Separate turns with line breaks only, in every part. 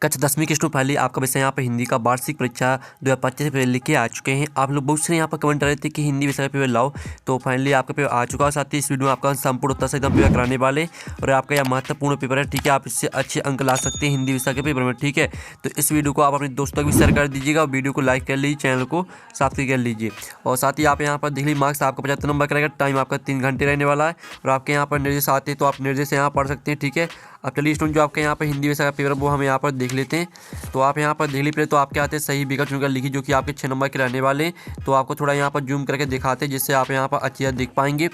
कक्षा 10वीं के स्टूडेंट फाइनली आपका विषय यहाँ पर हिंदी का वार्षिक परीक्षा 2025 पेपर लेके आ चुके हैं। आप लोग बहुत से यहाँ पर कमेंट कर रहे थे कि हिंदी विषय का पेपर लाओ, तो फाइनली आपका पेपर आ चुका है। साथ ही इस वीडियो में आपका संपूर्ण उत्तर से एकदम पेपर कराने वाले और आपका यह महत्वपूर्ण पेपर है, ठीक है। आप इससे अच्छे अंक ला सकते हैं हिंदी विषय के पेपर में, ठीक है। तो इस वीडियो को आप अपने दोस्तों को भी शेयर कर दीजिएगा और वीडियो को लाइक कर लीजिए, चैनल को सब्सक्राइब कर लीजिए। और साथ ही आप यहाँ पर देख लीजिए मार्क्स आपका 75 नंबर का रहेगा, टाइम आपका 3 घंटे रहने वाला है। और आपके यहाँ पर निर्देश आते हैं तो आप निर्देश यहाँ पढ़ सकते हैं, ठीक है। अब चलिए स्टूडेंट जो आपके यहाँ पर हिंदी विषय का पेपर वो हम यहाँ पर देख लेते हैं। तो आप यहाँ पर देख लीजिए, तो आपके आते हैं सही विकल्प चुनकर लिखिए जो कि आपके 6 नंबर के रहने वाले हैं। तो आपको थोड़ा यहाँ पर जूम करके दिखाते हैं जिससे आप यहाँ पर अच्छी तरह देख पाएंगे।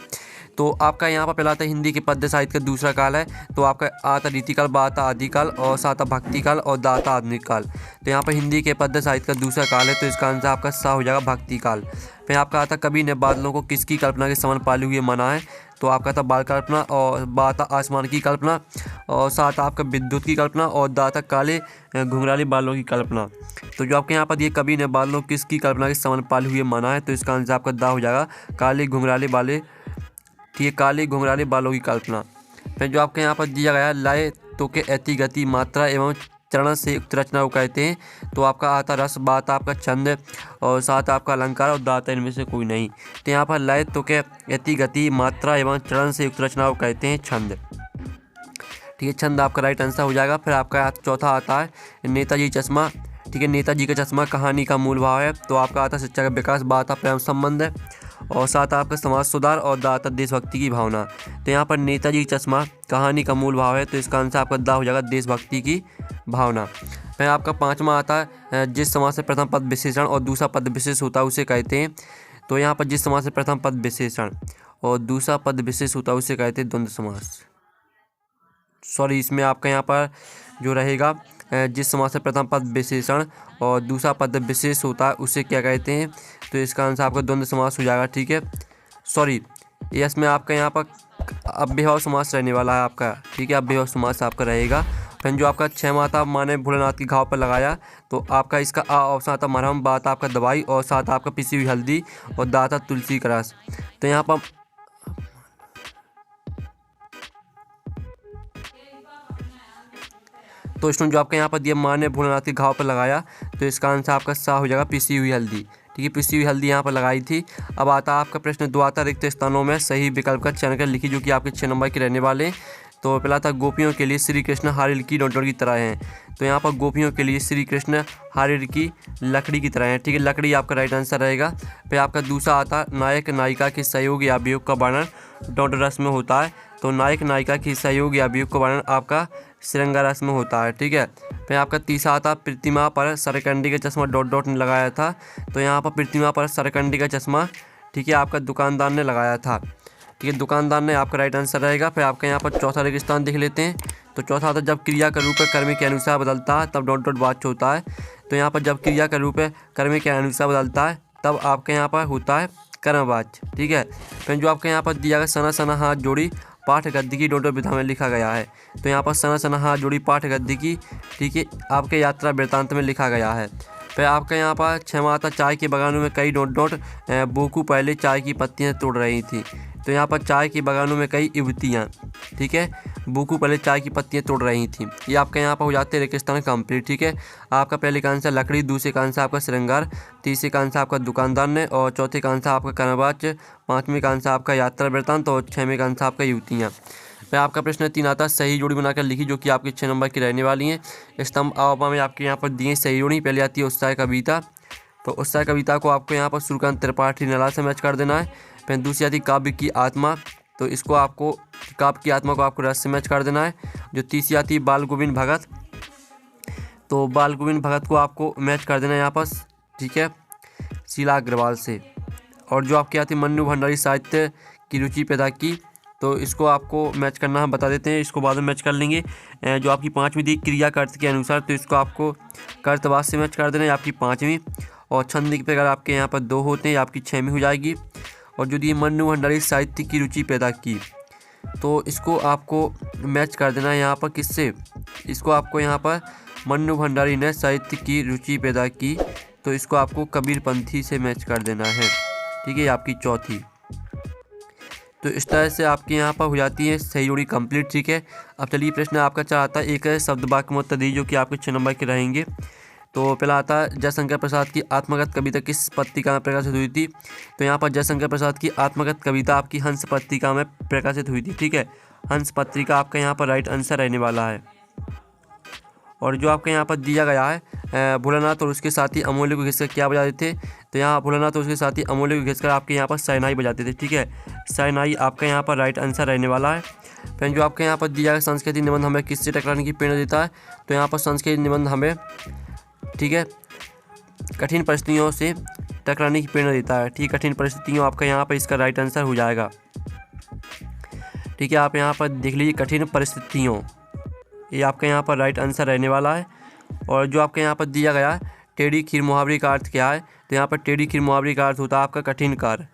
तो आपका यहाँ पर पहला आता है हिंदी के पद्य साहित्य का दूसरा काल है। तो आपका आता रीतिकाल, बा आता आदिकाल और सा आता भक्ति काल और दा आता आधुनिक काल। तो यहाँ पर हिंदी के पद्य साहित्य का दूसरा काल है, तो इसका आंसर आपका सा हो जाएगा भक्ति काल। फिर आपका आता कवि ने बादलों को किसकी कल्पना के समान पाले हुए माना है। तो आपका था बाल कल्पना और बाता आसमान की कल्पना और साथ आपका विद्युत की कल्पना और दाता काले घुंघराले बालों की कल्पना। तो जो आपके यहाँ पर ये कवि ने बादलों किसकी कल्पना के समान पाले हुए माना है, तो इसका आंसर आपका दा हो जाएगा काले घुंघराले बाले, ठीक है, काले घुंघराले बालों की कल्पना। फिर जो आपके यहाँ पर दिया गया लय तो के ऐति गति मात्रा एवं चरण से युक्त रचना को कहते हैं। तो आपका आता रस, बात आपका छंद और साथ आपका अलंकार और दाता इनमें से कोई नहीं। तो यहाँ पर लय तो के यति गति मात्रा एवं चरण से युक्त रचना को कहते हैं छंद, ठीक है। छंद आपका राइट आंसर हो जाएगा। फिर आपका चौथा आता है नेताजी चश्मा, ठीक है। नेताजी का चश्मा कहानी का मूल भाव है। तो आपका आता शिक्षा का विकास, बात प्रेम संबंध है और साथ आपका समाज सुधार और दाता देशभक्ति की भावना। तो यहाँ पर नेताजी चश्मा कहानी का मूल भाव है, तो इसका आंसर आपका दा हो जाएगा देशभक्ति की भावना। फिर आपका पांचवा आता है जिस समास से प्रथम पद विशेषण और दूसरा पद विशेष होता है उसे कहते हैं। तो यहाँ पर जिस समास से प्रथम पद विशेषण और दूसरा पद विशेष होता है उसे कहते हैं द्वंद्व समास। सॉरी, इसमें आपका यहाँ पर जो रहेगा जिस समास से प्रथम पद विशेषण और दूसरा पद विशेष होता है उसे क्या कहते हैं, तो इसका आंसर आपका द्वंद्व समास हो जाएगा, ठीक है। सॉरी, इसमें आपका यहाँ पर अव्ययभाव समास रहने वाला है आपका, ठीक है। अव्ययभाव समास आपका रहेगा। फिर जो आपका 6 आता माने भोलेनाथ की घाव पर लगाया, तो आपका इसका आ ऑप्शन आता मरहम, बात आपका दवाई और साथ आपका पिसी हुई हल्दी और दाता तुलसी का रस। तो यहाँ पर तो स्टूडेंट जो आपका यहाँ पर दिया माँ ने भोलेनाथ के घाव पर लगाया, तो इसका आंसर आपका सा हो जाएगा पिसी हुई हल्दी, ठीक है। पिसी हुई हल्दी यहाँ पर लगाई थी। अब आता आपका प्रश्न द्वाता रिक्त स्थानों में सही विकल्प का चयन कर लिखिए जो कि आपके 6 नंबर के रहने वाले हैं। तो पहला था गोपियों के लिए श्री कृष्ण हारिल की डोंट की तरह हैं। तो यहाँ पर गोपियों के लिए श्री कृष्ण हारिल की लकड़ी की तरह हैं, ठीक है। लकड़ी आपका राइट आंसर रहेगा। फिर आपका दूसरा आता नायक नायिका के सहयोग या वियोग का वर्णन डोंट रस में होता है। तो नायक नायिका के सहयोग या वियोग का वर्णन आपका श्रृंगार रस में होता है, ठीक है। फिर आपका तीसरा आता प्रतिमा पर सरकंडी का चश्मा डॉट डॉट ने लगाया था। तो यहाँ पर प्रतिमा पर सरकंडी का चश्मा, ठीक है, आपका दुकानदार ने लगाया था, ठीक है। दुकानदार ने आपका राइट आंसर रहेगा। फिर आपके यहाँ पर चौथा रेगिस्तान देख लेते हैं। तो चौथा आता जब क्रिया का रूप कर्म के अनुसार बदलता है तब डॉट डॉट वाच्य होता है। तो यहाँ पर जब क्रिया का रूप कर्म के अनुसार बदलता है तब आपके यहाँ पर होता है कर्मवाच्य, ठीक है। फिर जो आपके यहाँ पर दिया गया सना सना हाथ जोड़ी पाठ गद्य की डोंट विधा में लिखा गया है। तो यहाँ पर सना सना हाथ जोड़ी पाठ गद्य की, ठीक है, आपके यात्रा वृत्तांत में लिखा गया है। फिर आपका यहाँ पर 6वां आता चाय के बगानों में कई डॉट डॉट बोकू पहले चाय की पत्तियाँ तोड़ रही थी। तो यहाँ पर चाय के बगानों में कई युवतियाँ, ठीक है, बोकू पहले चाय की पत्तियाँ तोड़ रही थी। ये आपका यहाँ पर हो जाते हैं रेगिस्तान कंप्लीट, ठीक है। आपका पहले का आंसर लकड़ी, दूसरे का आंसर आपका श्रृंगार, तीसरे का आंसर आपका दुकानदार ने और चौथे का आंसर आपका कर्मवाच्य, पाँचवें का आंसर आपका यात्रा वृत्तांत और 6वें का आंसर आपका युवतियाँ। फिर आपका प्रश्न 3 आता सही जोड़ी बनाकर लिखी जो कि आपके 6 नंबर की रहने वाली हैं। स्तंभ आवमा में आपके यहाँ पर दिए सही जोड़ी। पहले आती है उत्साह कविता। तो उत्साह कविता को आपको यहाँ पर सूर्यकांत त्रिपाठी नला से मैच कर देना है। फिर दूसरी आती काव्य की आत्मा। तो इसको आपको काव्य की आत्मा को आपको रस से मैच कर देना है। जो तीसरी आती है बाल गोविंद भगत। तो बाल गोविंद भगत को आपको मैच कर देना है यहाँ पर, ठीक है, शीला अग्रवाल से। और जो आपकी आती है मन्नू भंडारी साहित्य की रुचि पैदा की। तो इसको आपको मैच करना हम बता देते हैं, इसको बाद में मैच कर लेंगे। जो आपकी 5वीं थी क्रिया कर्त के अनुसार, तो इसको आपको कर्तवाद से मैच कर देना है आपकी 5वीं। और छंद के प्रकार आपके यहाँ पर 2 होते हैं, आपकी 6वीं हो जाएगी। और जो ये मन्नू भंडारी साहित्य की रुचि पैदा की, तो इसको आपको मैच कर देना है यहाँ पर किससे, इसको आपको यहाँ पर मन्नू भंडारी ने साहित्य की रुचि पैदा की, तो इसको आपको कबीरपंथी से मैच कर देना है, ठीक है, आपकी चौथी। तो इस तरह से आपकी यहाँ पर हो जाती है सही जोड़ी कंप्लीट। ठीक है, अब चलिए प्रश्न आपका चला आता है एक शब्द वाक्य मुत्तदी जो कि आपके 6 नंबर के रहेंगे। तो पहला आता है जयशंकर प्रसाद की आत्मगत कविता किस पत्रिका में प्रकाशित हुई थी। तो यहाँ पर जयशंकर प्रसाद की आत्मगत कविता आपकी हंस पत्रिका में प्रकाशित हुई थी। ठीक है, हंस पत्रिका आपका यहाँ पर राइट आंसर रहने वाला है। और जो आपके यहाँ पर दिया गया है भोलानाथ और उसके साथी अमूल्य को घिसकर क्या बजाते थे। तो यहाँ भोलानाथ और उसके साथी अमूल्य को घिसकर आपके यहाँ पर शहनाई बजाते थे। ठीक है, शहनाई आपका यहाँ पर राइट आंसर रहने वाला है। फिर जो आपके यहाँ पर दिया गया सांस्कृतिक निबंध हमें किससे टकराने की प्रेरणा देता है। तो यहाँ पर सांस्कृतिक निबंध हमें, ठीक है, कठिन परिस्थितियों से टकराने की प्रेरणा देता है। ठीक, कठिन परिस्थितियों आपका यहाँ पर इसका राइट आंसर हो जाएगा। ठीक है, आप यहाँ पर देख लीजिए कठिन परिस्थितियों, ये आपका यहाँ पर राइट आंसर रहने वाला है। और जो आपके यहाँ पर दिया गया टेढ़ी खीर मुहावरे का अर्थ क्या है। तो यहाँ पर टेढ़ी खीर मुहावरे का अर्थ होता है आपका कठिन कार्य।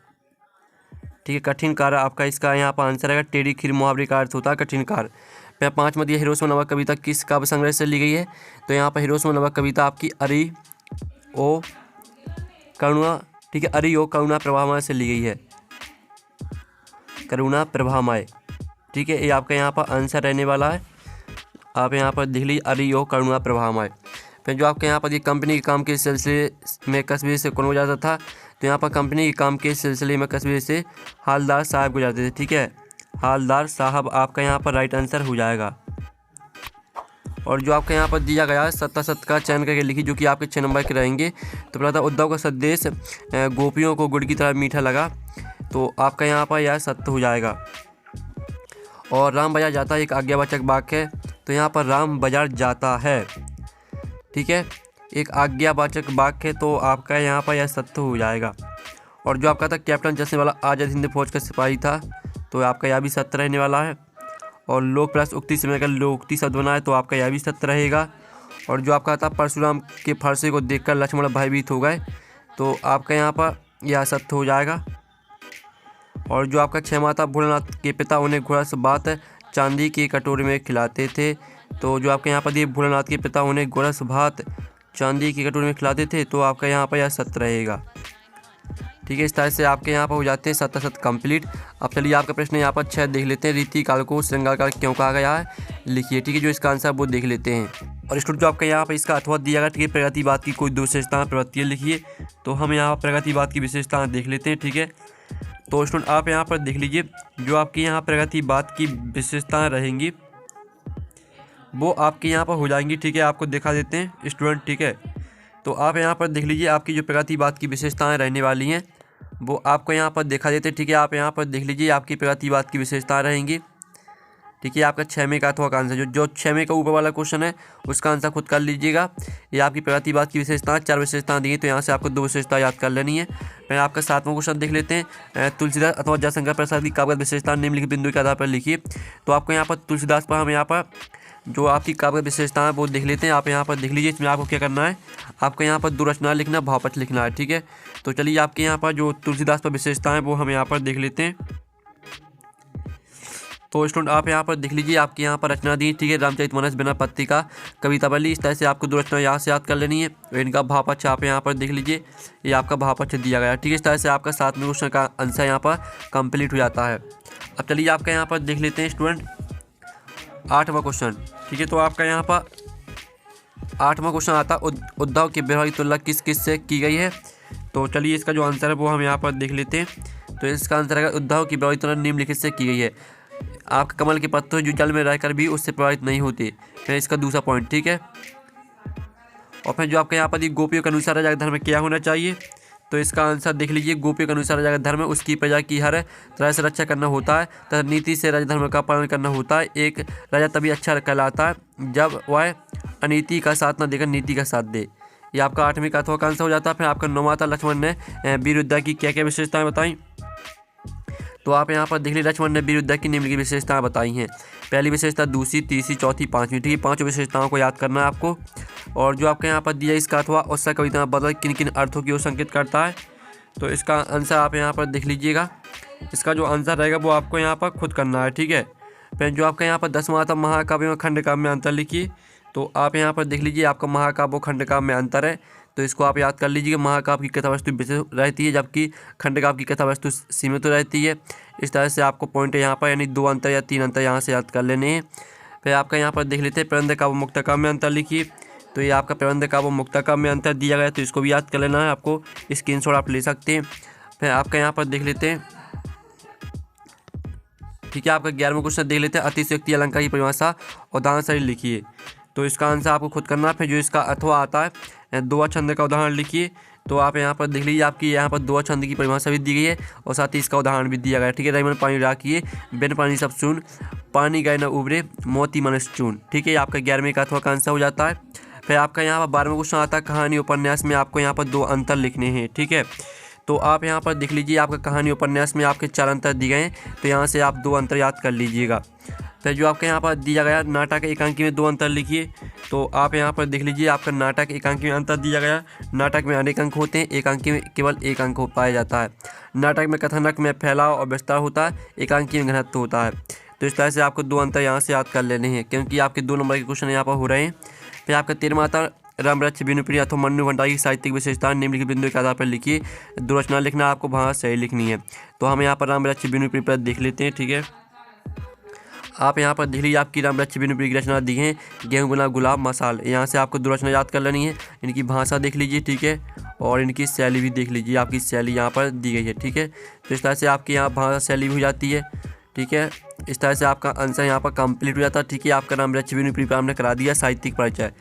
ठीक है, कठिन कार्य आपका इसका यहाँ पर आंसर है। टेढ़ी खीर मुहावरे का अर्थ होता है कठिन कार्य। फिर 5 में दिया हिरोशिमा नामक कविता किस काव्य संग्रह से ली गई है। तो यहाँ पर हिरोशिमा नामक कविता आपकी अरि ओ करुणा, ठीक है, अरि ओ करुणा प्रभामय से ली गई है, करुणा प्रभामय। ठीक है, ये आपका यहाँ पर आंसर रहने वाला है। आप यहाँ पर देख लीजिए अरि ओ करुणा प्रभामय। फिर जो आपके यहाँ पर ये कंपनी के काम के सिलसिले में कस्बे से कौन जाता था। तो यहाँ पर कंपनी के काम के सिलसिले में कस्बे से हालदार साहब को जाते थे। ठीक है, हालदार साहब आपका यहाँ पर राइट आंसर हो जाएगा। और जो आपका यहाँ पर दिया गया है सत्ता सत्य का चयन करके लिखी जो कि आपके 6 नंबर के रहेंगे। तो पहला था उद्धव का संदेश गोपियों को गुड़ की तरह मीठा लगा। तो आपका यहाँ पर यह सत्य हो जाएगा। और राम बाजार जाता है एक आज्ञावाचक वाक्य है। तो यहाँ पर राम बाजार जाता है, ठीक है, एक आज्ञावाचक वाक्य है। तो आपका यहाँ पर यह सत्य हो जाएगा। और जो आपका था कैप्टन चश्मेवाला आज़ाद हिंद फौज का सिपाही था। तो आपका यह भी सत्य रहने वाला है। और लोक प्लस उक्ति समय का लोकोक्ति शब्द बना है। तो आपका यह भी सत्य रहेगा। और जो आपका था परशुराम के फरसे को देखकर लक्ष्मण भयभीत हो गए। तो आपका यहाँ पर यह सत्य हो जाएगा। और जो आपका 6 माता भोलेनाथ के पिता उन्हें घोड़स भात चांदी के कटोरे में खिलाते थे। तो जो आपके यहाँ पर दिए भोलेनाथ के पिता उन्हें घोड़स भात चांदी के कटोरे में खिलाते थे। तो आपका यहाँ पर यह सत्य रहेगा। ठीक है, इस तरह से आपके यहाँ पर हो जाते हैं सत्य सत्य कंप्लीट। अब चलिए आपका प्रश्न यहाँ पर 6 देख लेते हैं। रीति काल को श्रृंगार काल क्यों कहा गया है, लिखिए। ठीक है, जो इसका आंसर वो देख लेते हैं। और स्टूडेंट जो आपका यहाँ पर इसका अथवा दिया गया, ठीक है, प्रगतिवाद की कोई 2 विशेषताएं प्रवृत्तियाँ लिखिए। तो हम यहाँ प्रगतिवाद की विशेषताएं देख लेते हैं। ठीक है, तो स्टूडेंट आप यहाँ पर देख लीजिए जो आपकी यहाँ प्रगतिवाद की विशेषताएं रहेंगी वो आपके यहाँ पर हो जाएंगी। ठीक है, आपको दिखा देते हैं स्टूडेंट। ठीक है, तो आप यहाँ पर देख लीजिए आपकी जो प्रगतिवाद की विशेषताएं रहने वाली हैं वो आपको यहाँ पर दिखा देते हैं। ठीक है, आप यहाँ पर देख लीजिए आपकी प्रगतिवाद की विशेषताएं रहेंगी। ठीक है, आपका 6 में का अथवा का आंसर जो 6 में का ऊपर वाला क्वेश्चन है उसका आंसर खुद कर लीजिएगा। ये आपकी प्रगतिवाद की विशेषताएं 4 विशेषताएं दी हैं। तो यहाँ से आपको 2 विशेषता याद कर लेनी है। फिर आपका 7वां क्वेश्चन देख लेते हैं। तुलसीदास अथवा जयशंकर प्रसाद की काव्यगत विशेषता निम्नलिखित बिंदु के आधार पर लिखिए। तो आपको यहाँ पर तुलसीदास पर हम यहाँ पर जो आपकी काव्यगत विशेषता है वो देख लेते हैं। आप यहाँ पर देख लीजिए, इसमें आपको क्या करना है, आपको यहाँ पर 2 रचना लिखना, भावपक्ष लिखना है। ठीक है, तो चलिए आपके यहाँ पर जो तुलसीदास पर विशेषता है वो हम यहाँ पर देख लेते हैं। तो स्टूडेंट आप यहाँ पर देख लीजिए आपकी यहाँ पर रचना दी। ठीक है, रामचरितमानस बिना पत्रिका कवितावली, इस तरह से आपको 2 रचना यहाँ से याद कर लेनी है। इनका भावपक्ष आप यहाँ पर देख लीजिए, ये आपका भावपक्ष दिया गया है। ठीक है, इस तरह से आपका 7वें क्वेश्चन का आंसर यहाँ पर कंप्लीट हो जाता है। अब चलिए आपका यहाँ पर देख लेते हैं स्टूडेंट 8वां क्वेश्चन। ठीक है, तो आपका यहाँ पर 8वां क्वेश्चन आता है उद्धव की व्यवहारिक तुलना किस किस से की गई है। तो चलिए इसका जो आंसर है वो हम यहाँ पर देख लेते हैं। तो इसका आंसर है उद्धव की व्यवहारिक तुलना निम्नलिखित से की गई है। आपके कमल के पत्ते जो जल में रहकर भी उससे प्रभावित नहीं होते। फिर इसका दूसरा पॉइंट। ठीक है, और फिर जो आपके यहाँ पर गोपियों के अनुसार राजा धर्म में क्या होना चाहिए। तो इसका आंसर देख लीजिए, गोपियों के अनुसार राजा धर्म में उसकी प्रजा की हर तरह से रक्षा करना होता है तथा नीति से राजा धर्म का पालन करना होता है। एक राजा तभी अच्छा कहलाता है जब वह अनीति का साथ न देकर नीति का साथ दे। ये आपका 8वें का अथवा का आंसर हो जाता है। फिर आपका 9 माता लक्ष्मण ने वीर योद्धा की क्या क्या विशेषताएं बताई। तो आप यहाँ पर देख लीजिए लक्ष्मण ने वीर योद्धा की निम्नलिखित विशेषताएं बताई हैं। पहली विशेषता, दूसरी, तीसरी, चौथी, 5वीं। ठीक है, 5 विशेषताओं को याद करना है आपको। और जो आपके यहाँ पर दिया इसका अथवा उसका कविता में बदल किन किन अर्थों की ओर संकेत करता है। तो इसका आंसर आप यहाँ पर देख लीजिएगा। इसका जो आंसर रहेगा वो आपको यहाँ पर खुद करना है। ठीक है, फिर जो आपका यहाँ पर 10वां आता महाकाव्य में खंड काव्य में अंतर लिखिए। तो आप यहाँ पर देख लीजिए आपका महाकाव्य खंड काव्य में अंतर है। तो इसको आप याद कर लीजिएगा। महाकाव्य की कथा वस्तु विशेष रहती है जबकि खंडकाव्य की कथा वस्तु सीमित रहती है। इस तरह से आपको पॉइंट यहाँ पर यानी 2 अंतर या 3 अंतर यहाँ से याद कर लेने हैं। फिर आपका यहाँ पर देख लेते हैं प्रबंध काव्य मुक्त काव्य में अंतर लिखिए। तो ये आपका प्रबंध काव्य मुक्त काव्य में अंतर दिया गया, तो इसको भी याद कर लेना है आपको, स्क्रीनशॉट आप ले सकते हैं। फिर आपका यहाँ पर देख लेते हैं, ठीक है, आपका 11वां क्वेश्चन देख लेते हैं। अतिशयोक्ति अलंकार की परिभाषा उदाहरण सही लिखिए। तो इसका आंसर आपको खुद करना है। फिर जो इसका अथवा आता है, 2 छंद का उदाहरण लिखिए। तो आप यहाँ पर देख लीजिए, आपकी यहाँ पर 2 छंद की परिभाषा भी दी गई है और साथ ही इसका उदाहरण भी दिया गया है, ठीक है। रईमन पानी राखिए, बिन पानी सब सुन, पानी गए न उबरे, मोती मनुष्य चून, ठीक है। आपका 11वें का अथवा का आंसर हो जाता है। फिर आपका यहाँ पर 12वां क्वेश्चन आता है कहानी उपन्यास में आपको यहाँ पर 2 अंतर लिखने हैं, ठीक है। तो आप यहाँ पर देख लीजिए, आपका कहानी उपन्यास में आपके 4 अंतर दिए गए हैं, तो यहाँ से आप 2 अंतर याद कर लीजिएगा। फिर जो आपके यहाँ पर दिया गया नाटक एकांकी में 2 अंतर लिखिए। तो आप यहाँ पर देख लीजिए, आपका नाटक एकांकी में अंतर दिया गया। नाटक में अनेक अंक होते हैं, एकांकी में केवल 1 अंक पाया जाता है। नाटक में कथानक में फैलाव और विस्तार होता है, एकांकी में घनत्व होता है। तो इस तरह से आपको 2 अंतर यहाँ से याद कर लेने हैं, क्योंकि आपके 2 नंबर के क्वेश्चन यहाँ पर हो रहे हैं। फिर आपका 13वां आता है रामवृक्ष बिनुप्रिय अथवा मन्नू भंडारी की साहित्यिक विशेषता निम्नलिखित बिंदु के आधार पर लिखिए। 2 रचना लिखना, आपको वहाँ सही लिखनी है। तो हम यहाँ पर रामवृक्ष बिनुप्रिय पर देख लेते हैं, ठीक है। आप यहाँ पर देख लीजिए, आपकी रामवृक्ष बिनुप्रिय की रचना दी है गेहूँ गुना गुलाब मसाल। यहाँ से आपको 2 रचना याद कर लेनी है। इनकी भाषा देख लीजिए, ठीक है, और इनकी शैली भी देख लीजिए, आपकी शैली यहाँ पर दी गई है, ठीक है। तो इस तरह से आपकी यहाँ भाषा शैली भी हो जाती है, ठीक है। इस तरह से आपका आंसर यहाँ पर कंप्लीट हो जाता है, ठीक है। आपका रामवृक्ष बिनुप्रिय पर हमने करा दिया साहित्यिक परिचय।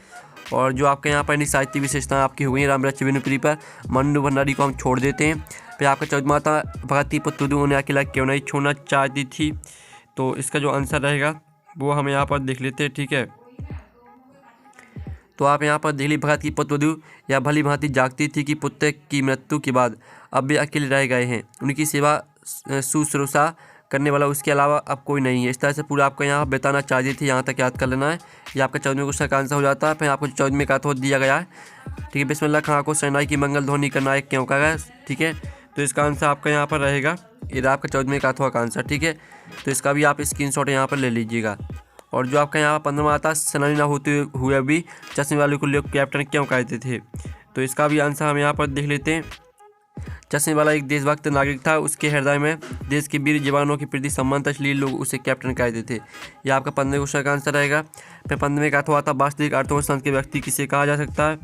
और जो आपके यहाँ पर साहित्यिक विशेषताएं आपकी हुई हैं रामवृक्ष बिनुप्रिय पर, मन्नू भंडारी को हम छोड़ देते हैं। फिर आपका 14वां था भगती पुत्र उन्हें अकेला क्यों नहीं छोड़ना चाहती थी। तो इसका जो आंसर रहेगा वो हम यहाँ पर देख लेते हैं, ठीक है। तो आप यहाँ पर देख लीजिए, भगत की पुत्रवधू या भली भांति जागती थी कि पुत्र की मृत्यु के बाद अब वे अकेले रह गए हैं, उनकी सेवा शुश्रूषा करने वाला उसके अलावा अब कोई नहीं है। इस तरह से पूरा आपको यहाँ बिताना चाहिए थी, यहाँ तक याद कर लेना है। ये आपका 14वें क्वेश्चन का आंसर हो जाता है। फिर आपको 14वें का तो दिया गया है, ठीक है। बिस्मिल्लाह खां को शहनाई की मंगल ध्वनि का नायक क्यों कहा गया, ठीक है। तो इसका आंसर आपका यहाँ पर रहेगा, ये आपका 14वें का अथवा का आंसर, ठीक है। तो इसका भी आप स्क्रीनशॉट यहाँ पर ले लीजिएगा। और जो आपका यहाँ पर 15वां आता है सेनानी ना होते हुए भी चश्मे वाले को लोग कैप्टन क्यों कहते थे। तो इसका भी आंसर हम यहाँ पर देख लेते हैं। चश्मे वाला एक देशभक्त नागरिक था, उसके हृदय में देश के वीर जवानों के प्रति सम्मान था, इसलिए लोग उसे कैप्टन कहते थे। यह आपका 15वें क्वेश्चन का आंसर रहेगा। फिर 15वें का अथवा था वास्तविक अर्थों में संत के व्यक्ति किसे कहा जा सकता है।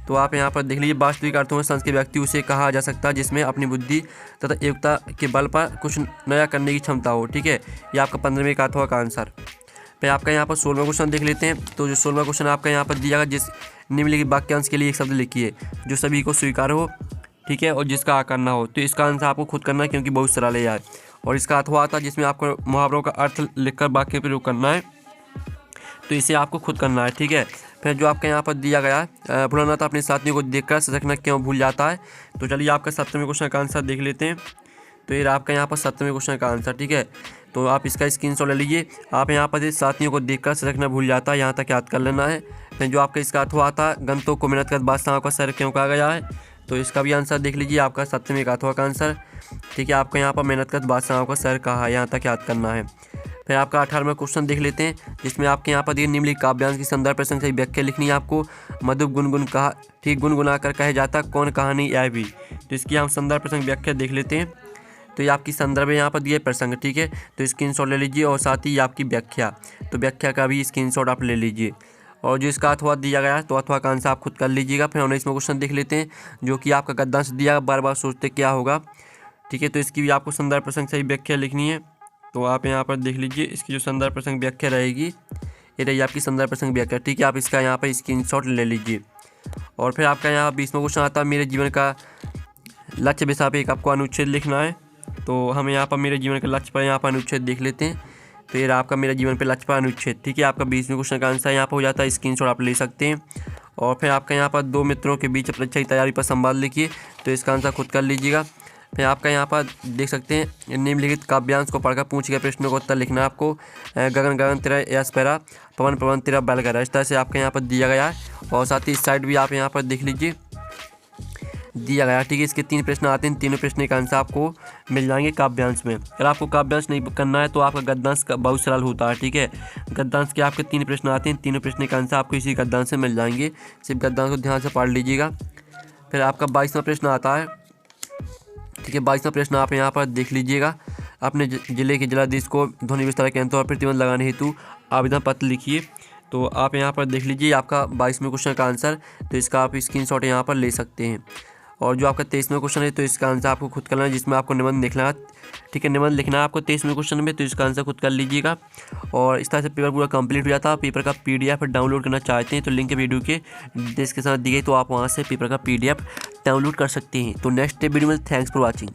तो आप यहाँ पर देख लीजिए, वास्तविक अर्थों में संत के व्यक्ति उसे कहा जा सकता है जिसमें अपनी बुद्धि तथा एकता के बल पर कुछ नया करने की क्षमता हो, ठीक है। यह आपका 15वें का अथवा का आंसर। फिर आपका यहाँ पर 16वां क्वेश्चन देख लेते हैं। तो जो 16वां क्वेश्चन आपका यहाँ पर दिया गया, जिस निम्नलिखित वाक्यांश के लिए एक शब्द लिखिए जो सभी को स्वीकार हो, ठीक है, और जिसका आकार ना हो। तो इसका आंसर आपको खुद करना है, क्योंकि बहुत सरल है यार। और इसका अथवा आता है जिसमें आपको मुहावरों का अर्थ लिखकर वाक्य प्रयोग करना है, तो इसे आपको खुद करना है, ठीक है। फिर जो आपका यहाँ पर दिया गया है भुलाना था अपने साथियों को देखकर सजगना क्यों भूल जाता है। तो चलिए आपका 17वें क्वेश्चन का आंसर देख लेते हैं। तो ये आपका यहाँ पर 17वें क्वेश्चन का आंसर, ठीक है। तो आप इसका स्क्रीनशॉट ले लीजिए। आप यहाँ पर साथियों को देखकर सजगना भूल जाता है, यहाँ तक याद कर लेना है। फिर जो आपका इसका अथवा आता है गंतों को मेहनत कर बादशाहों का सर क्यों कहा गया है। तो इसका भी आंसर देख लीजिए, आपका 17वें का अथवा का आंसर, ठीक है। आपको यहाँ पर मेहनत कर बादशाहों का सर कहा है, यहाँ तक याद करना है। फिर आपका 18वां क्वेश्चन देख लेते हैं, जिसमें आपके यहाँ पर दिए निम्नलिखित काव्यांश की संदर्भ प्रसंग से व्याख्या लिखनी है आपको। मधु गुनगुन कहा, ठीक, गुनगुना कर कहे जाता कौन कहानी यह भी। तो इसकी हम संदर्भ प्रसंग व्याख्या देख लेते हैं। तो ये आपकी संदर्भ है, यहाँ पर दिए प्रसंग, ठीक है। तो स्क्रीनशॉट ले लीजिए और साथ ही आपकी व्याख्या, तो व्याख्या का भी स्क्रीनशॉट आप ले लीजिए। और जो इसका अथवा दिया गया है, तो अथवा का आंसर आप खुद कर लीजिएगा। फिर 19वां क्वेश्चन देख लेते हैं, जो कि आपका गद्यांश दिया, बार बार सोचते क्या होगा, ठीक है। तो इसकी भी आपको संदर्भ प्रसंग से ही व्याख्या लिखनी है। तो आप यहाँ पर देख लीजिए, इसकी जो संदर्भ प्रसंग व्याख्या रहेगी, ये रही आपकी संदर्भ प्रसंग व्याख्या, ठीक है। आप इसका यहाँ पर स्क्रीनशॉट ले लीजिए। और फिर आपका यहाँ 20वां क्वेश्चन आता है मेरे जीवन का लक्ष्य विषय पर एक आपको अनुच्छेद लिखना है। तो हम यहाँ पर मेरे जीवन के लक्ष्य पर यहाँ पर अनुच्छेद देख लेते हैं। तो ये आपका मेरा जीवन पे लक्ष्य पर अनुच्छेद, ठीक है। आपका 20वें क्वेश्चन का आंसर यहाँ पर हो जाता है, स्क्रीनशॉट आप ले सकते हैं। और फिर आपका यहाँ पर 2 मित्रों के बीच परीक्षा की तैयारी पर संवाद लिखिए। तो इसका आंसर खुद कर लीजिएगा। फिर आपका यहाँ पर देख सकते हैं निम्नलिखित काव्यांश को पढ़कर पूछे गए प्रश्नों का उत्तर लिखना है आपको। गगन गगन तेरा यश पैरा, पवन पवन तेरा बैलगाड़ा, इस तरह से आपके यहाँ पर दिया गया है। और साथ ही इस साइड भी आप यहाँ पर देख लीजिए, दिया गया, ठीक है। इसके 3 प्रश्न आते हैं, तीनों प्रश्न का आंसर आपको मिल जाएंगे काव्यांश में। अगर आपको काव्यांश नहीं करना है तो आपका गद्यांश का बहुत सरल होता है, ठीक है। गद्यांश के आपके 3 प्रश्न आते हैं, तीनों प्रश्न का आंसर आपको इसी गद्यांश से मिल जाएंगे। सिर्फ गद्यांश को ध्यान से पढ़ लीजिएगा। फिर आपका 22वां प्रश्न आता है। ठीक है, 22वां प्रश्न आप यहाँ पर देख लीजिएगा। अपने जिले के जिलाधीश को ध्वनि विस्तार केंद्र और प्रतिबंध लगाने हेतु आवेदन पत्र लिखिए। तो आप यहाँ पर देख लीजिए आपका 22वें क्वेश्चन का आंसर। तो इसका आप स्क्रीनशॉट यहाँ पर ले सकते हैं। और जो आपका 23वां क्वेश्चन है तो इसका आंसर आपको खुद करना है, जिसमें आपको निबंध लिखना है। ठीक है, निबंध लिखना है आपको 23वें क्वेश्चन में, तो इसका आंसर खुद कर लीजिएगा। और इस तरह से पेपर पूरा कंप्लीट हो जाता है। पेपर का PDF डाउनलोड करना चाहते हैं तो लिंक वीडियो के डिस्क्रिप्शन दी गई, तो आप वहाँ से पेपर का PDF डाउनलोड कर सकते हैं। तो नेक्स्ट वीडियो में थैंक्स फॉर वॉचिंग।